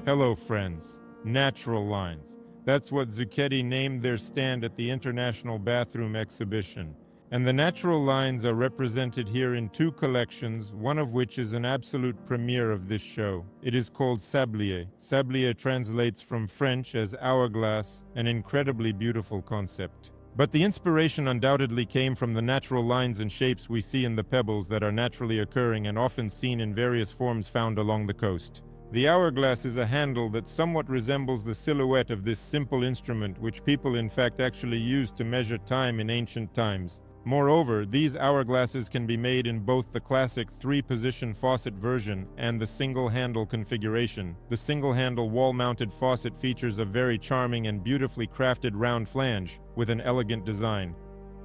Hello, friends. Natural lines. That's what Zucchetti named their stand at the International Bathroom Exhibition. And the natural lines are represented here in two collections, one of which is an absolute premiere of this show. It is called Sablier. Sablier translates from French as hourglass, an incredibly beautiful concept. But the inspiration undoubtedly came from the natural lines and shapes we see in the pebbles that are naturally occurring and often seen in various forms found along the coast. The hourglass is a handle that somewhat resembles the silhouette of this simple instrument, which people in fact actually used to measure time in ancient times. Moreover, these hourglasses can be made in both the classic three-position faucet version and the single-handle configuration. The single-handle wall-mounted faucet features a very charming and beautifully crafted round flange with an elegant design.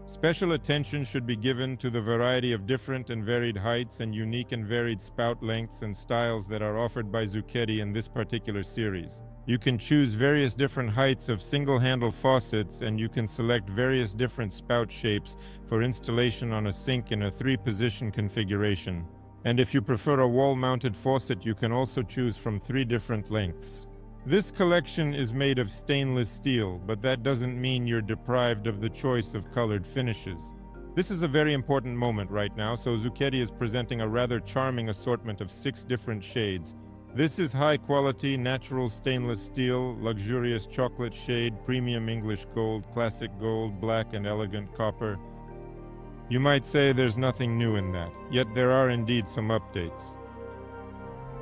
Special attention should be given to the variety of different and varied heights and unique and varied spout lengths and styles that are offered by Zucchetti in this particular series. You can choose various different heights of single-handle faucets, and you can select various different spout shapes for installation on a sink in a three-position configuration. And if you prefer a wall-mounted faucet, you can also choose from 3 different lengths. This collection is made of stainless steel, but that doesn't mean you're deprived of the choice of colored finishes. This is a very important moment right now, so Zucchetti is presenting a rather charming assortment of 6 different shades. This is high-quality, natural stainless steel, luxurious chocolate shade, premium English gold, classic gold, black and elegant copper. You might say there's nothing new in that, yet there are indeed some updates.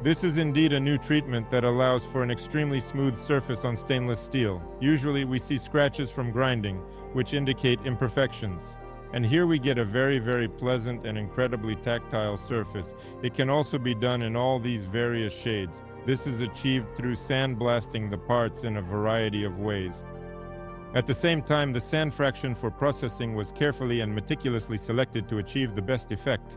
This is indeed a new treatment that allows for an extremely smooth surface on stainless steel. Usually we see scratches from grinding, which indicate imperfections. And here we get a very pleasant and incredibly tactile surface. It can also be done in all these various shades. This is achieved through sandblasting the parts in a variety of ways. At the same time, the sand fraction for processing was carefully and meticulously selected to achieve the best effect.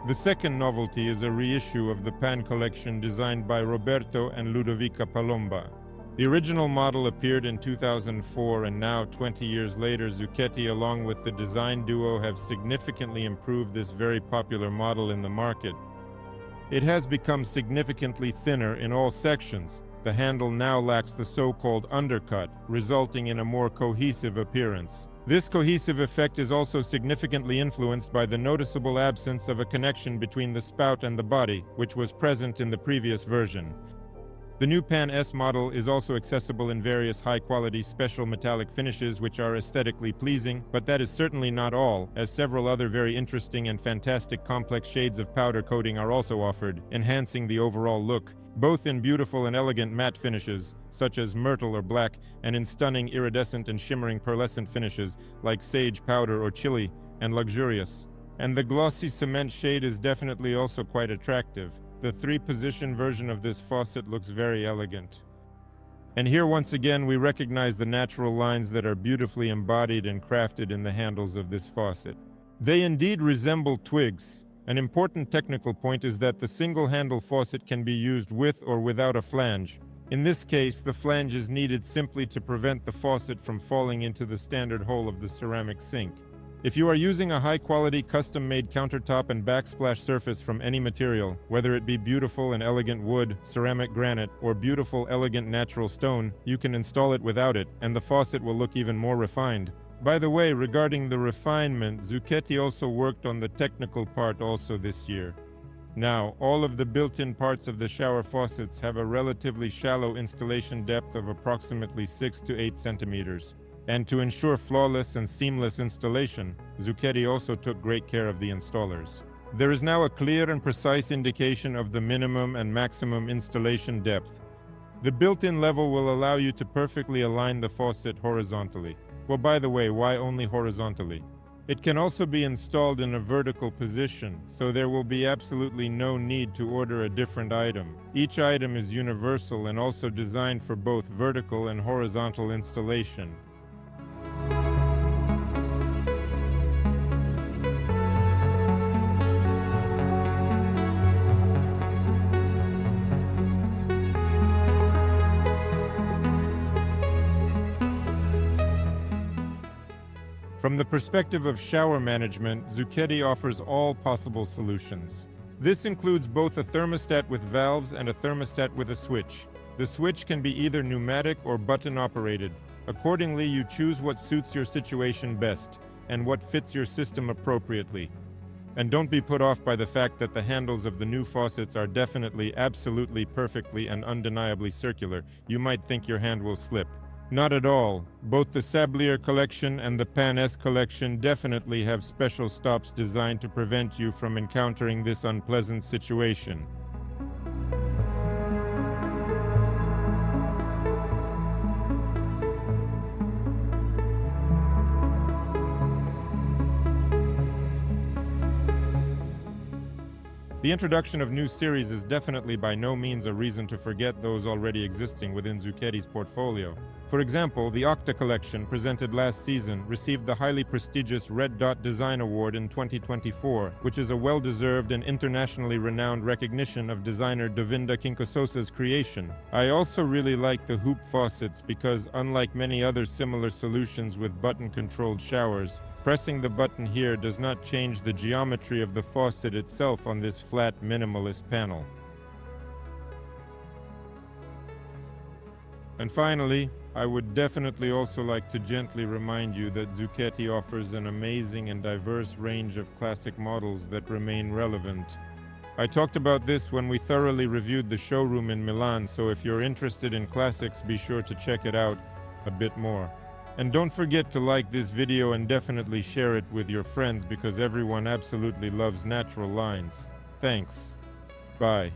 The second novelty is a reissue of the Pan collection designed by Roberto and Ludovica Palomba. The original model appeared in 2004, and now, 20 years later, Zucchetti along with the design duo have significantly improved this very popular model in the market. It has become significantly thinner in all sections. The handle now lacks the so-called undercut, resulting in a more cohesive appearance. This cohesive effect is also significantly influenced by the noticeable absence of a connection between the spout and the body, which was present in the previous version. The new Pan S model is also accessible in various high-quality special metallic finishes which are aesthetically pleasing, but that is certainly not all, as several other very interesting and fantastic complex shades of powder coating are also offered, enhancing the overall look, both in beautiful and elegant matte finishes, such as myrtle or black, and in stunning iridescent and shimmering pearlescent finishes, like sage powder or chili, and luxurious. And the glossy cement shade is definitely also quite attractive. The three-position version of this faucet looks very elegant. And here once again we recognize the natural lines that are beautifully embodied and crafted in the handles of this faucet. They indeed resemble twigs. An important technical point is that the single-handle faucet can be used with or without a flange. In this case, the flange is needed simply to prevent the faucet from falling into the standard hole of the ceramic sink. If you are using a high-quality custom-made countertop and backsplash surface from any material, whether it be beautiful and elegant wood, ceramic granite, or beautiful elegant natural stone, you can install it without it, and the faucet will look even more refined. By the way, regarding the refinement, Zucchetti also worked on the technical part also this year. Now, all of the built-in parts of the shower faucets have a relatively shallow installation depth of approximately 6 to 8 centimeters. And to ensure flawless and seamless installation, Zucchetti also took great care of the installers. There is now a clear and precise indication of the minimum and maximum installation depth. The built-in level will allow you to perfectly align the faucet horizontally. Well, by the way, why only horizontally? It can also be installed in a vertical position, so there will be absolutely no need to order a different item. Each item is universal and also designed for both vertical and horizontal installation. From the perspective of shower management, Zucchetti offers all possible solutions. This includes both a thermostat with valves and a thermostat with a switch. The switch can be either pneumatic or button-operated. Accordingly, you choose what suits your situation best and what fits your system appropriately. And don't be put off by the fact that the handles of the new faucets are definitely, absolutely, perfectly, and undeniably circular. You might think your hand will slip. Not at all. Both the Sablier collection and the Pan S collection definitely have special stops designed to prevent you from encountering this unpleasant situation. The introduction of new series is definitely by no means a reason to forget those already existing within Zucchetti's portfolio. For example, the Octa collection, presented last season, received the highly prestigious Red Dot Design Award in 2024, which is a well-deserved and internationally renowned recognition of designer Davinda Kinkososa's creation. I also really like the hoop faucets because, unlike many other similar solutions with button-controlled showers, pressing the button here does not change the geometry of the faucet itself on this flat, minimalist panel. And finally, I would definitely also like to gently remind you that Zucchetti offers an amazing and diverse range of classic models that remain relevant. I talked about this when we thoroughly reviewed the showroom in Milan, so if you're interested in classics, be sure to check it out a bit more. And don't forget to like this video and definitely share it with your friends because everyone absolutely loves natural lines. Thanks. Bye.